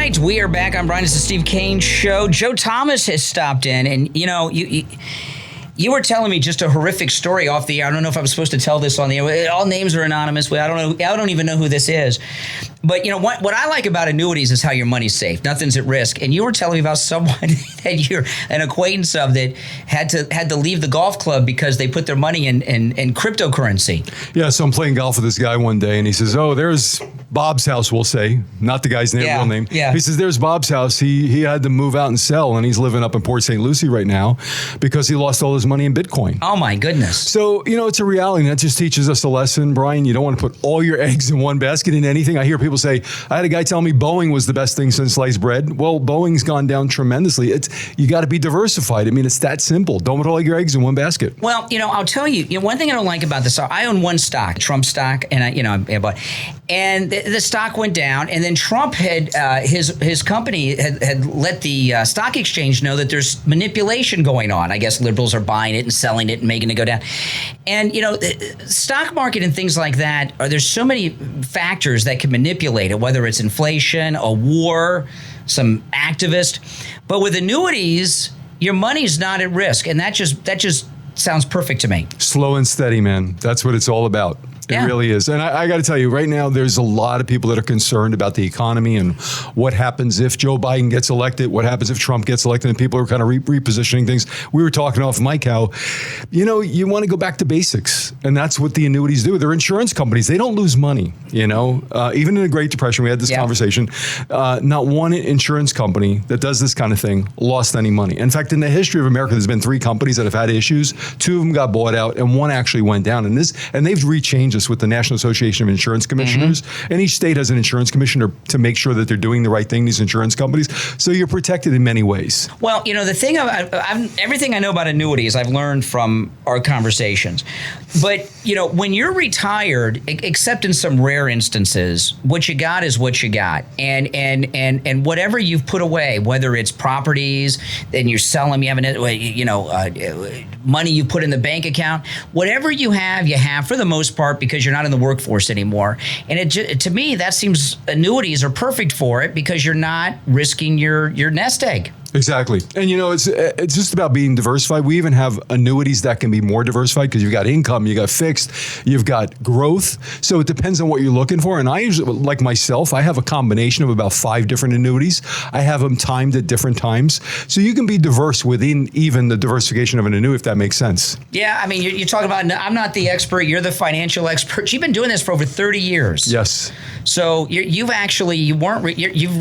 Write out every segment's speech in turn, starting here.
right, we are back on Brian. It's the Steve Kane Show. Joe Thomas has stopped in, and you were telling me just a horrific story off the air. I don't know if I'm supposed to tell this on the air. All names are anonymous. I don't know. I don't even know who this is. But what I like about annuities is how your money's safe. Nothing's at risk. And you were telling me about someone that you're an acquaintance of that had to leave the golf club because they put their money in cryptocurrency. Yeah, so I'm playing golf with this guy one day, and he says, "Oh, there's Bob's house." We'll say, not the guy's name, real name. Yeah. He says, "There's Bob's house. He had to move out and sell, and he's living up in Port St. Lucie right now because he lost all his money in Bitcoin." Oh my goodness! So it's a reality. That just teaches us a lesson, Brian. You don't want to put all your eggs in one basket in anything. I hear people say, "I had a guy tell me Boeing was the best thing since sliced bread." Well, Boeing's gone down tremendously. You got to be diversified. I mean, it's that simple. Don't put all your eggs in one basket. Well, I'll tell you, one thing I don't like about this. I own one stock, Trump stock, and the stock went down, and then Trump had his company had let the stock exchange know that there's manipulation going on. I guess liberals are buying it and selling it and making it go down. And the stock market and things like that, there's so many factors that can manipulate it, whether it's inflation, a war, some activist. But with annuities, your money's not at risk, and that just sounds perfect to me. Slow and steady, man. That's what it's all about. It really is. And I got to tell you, right now, there's a lot of people that are concerned about the economy and what happens if Joe Biden gets elected, what happens if Trump gets elected, and people are kind of repositioning things. We were talking off mic how, you want to go back to basics. And that's what the annuities do. They're insurance companies. They don't lose money, Even in the Great Depression, we had this conversation. Not one insurance company that does this kind of thing lost any money. In fact, in the history of America, there's been 3 companies that have had issues. 2 of them got bought out, and 1 actually went down. And they've rechanged this with the National Association of Insurance Commissioners. And each state has an insurance commissioner to make sure that they're doing the right thing, these insurance companies. So you're protected in many ways. Well, the thing everything I know about annuities, I've learned from our conversations. But, when you're retired, except in some rare instances, what you got is what you got. And whatever you've put away, whether it's properties, then you sell them, you have money you put in the bank account, whatever you have for the most part, because you're not in the workforce anymore. And to me, that seems annuities are perfect for it because you're not risking your nest egg. Exactly. And it's just about being diversified. We even have annuities that can be more diversified because you've got income, you got fixed, you've got growth. So it depends on what you're looking for. And I usually, like myself, I have a combination of about 5 different annuities. I have them timed at different times. So you can be diverse within even the diversification of an annuity, if that makes sense. Yeah. I mean, you talk about, I'm not the expert, you're the financial expert. You've been doing this for over 30 years. Yes. So you've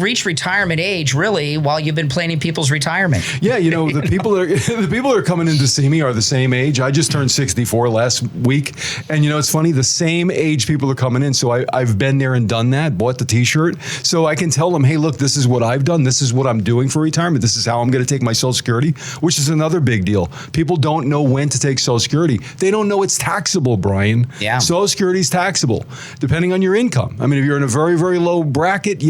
reached retirement age really while you've been planning people's retirement. Yeah, the people that are coming in to see me are the same age. I just turned 64 last week, and it's funny, the same age people are coming in. So I've been there and done that, bought the T-shirt, so I can tell them, hey, look, this is what I've done. This is what I'm doing for retirement. This is how I'm going to take my Social Security, which is another big deal. People don't know when to take Social Security. They don't know it's taxable, Brian. Yeah. Social Security is taxable depending on your income. I mean, if you're in a very, very low bracket,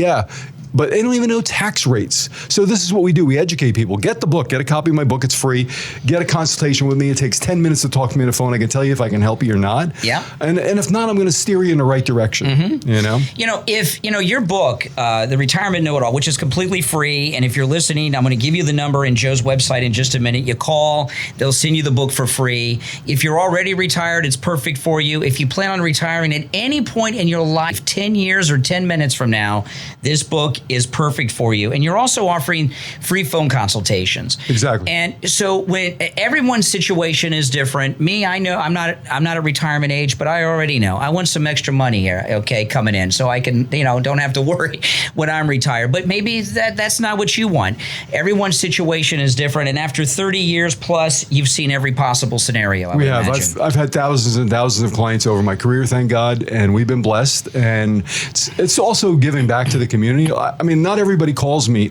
but they don't even know tax rates. So this is what we do. We educate people. Get the book. Get a copy of my book. It's free. Get a consultation with me. It takes 10 minutes to talk to me on the phone. I can tell you if I can help you or not. Yeah. And if not, I'm going to steer you in the right direction. If your book, The Retirement Know-It-All, which is completely free, and if you're listening, I'm going to give you the number in Joe's website in just a minute. You call. They'll send you the book for free. If you're already retired, it's perfect for you. If you plan on retiring at any point in your life, 10 years or 10 minutes from now, this book is perfect for you. And you're also offering free phone consultations. Exactly. And so when everyone's situation is different, I know I'm not at retirement age, but I already know I want some extra money here, coming in, so I can, don't have to worry when I'm retired. But maybe that's not what you want. Everyone's situation is different. And after 30 years plus, you've seen every possible scenario. I've had thousands and thousands of clients over my career, thank God, and we've been blessed. And it's also giving back to the community. I mean, not everybody calls me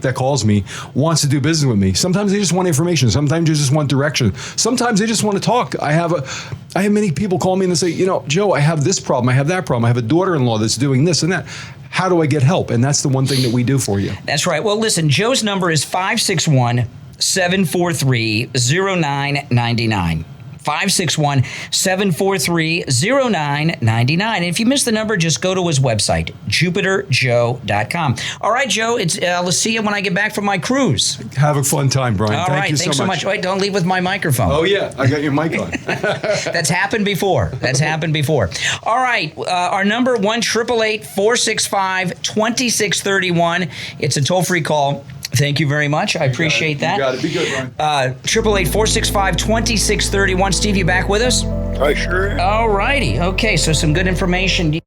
wants to do business with me. Sometimes they just want information. Sometimes they just want direction. Sometimes they just want to talk. I have many people call me and they say, Joe, I have this problem. I have that problem. I have a daughter-in-law that's doing this and that. How do I get help? And that's the one thing that we do for you. That's right. Well, listen, Joe's number is 561-743-0999. 561-743-0999. And if you missed the number, just go to his website, JupiterJoe.com. All right, Joe, let's see you when I get back from my cruise. Have a fun time, Brian. All Thank right, you thanks so much. Wait, don't leave with my microphone. Oh, yeah. I got your mic on. That's happened before. All right. Our number, 1-888-465-2631. It's a toll-free call. Thank you very much. I appreciate that. You got it. Be good, Brian. 888-465-2631. Steve, you back with us? I sure am. All righty. Okay, so some good information.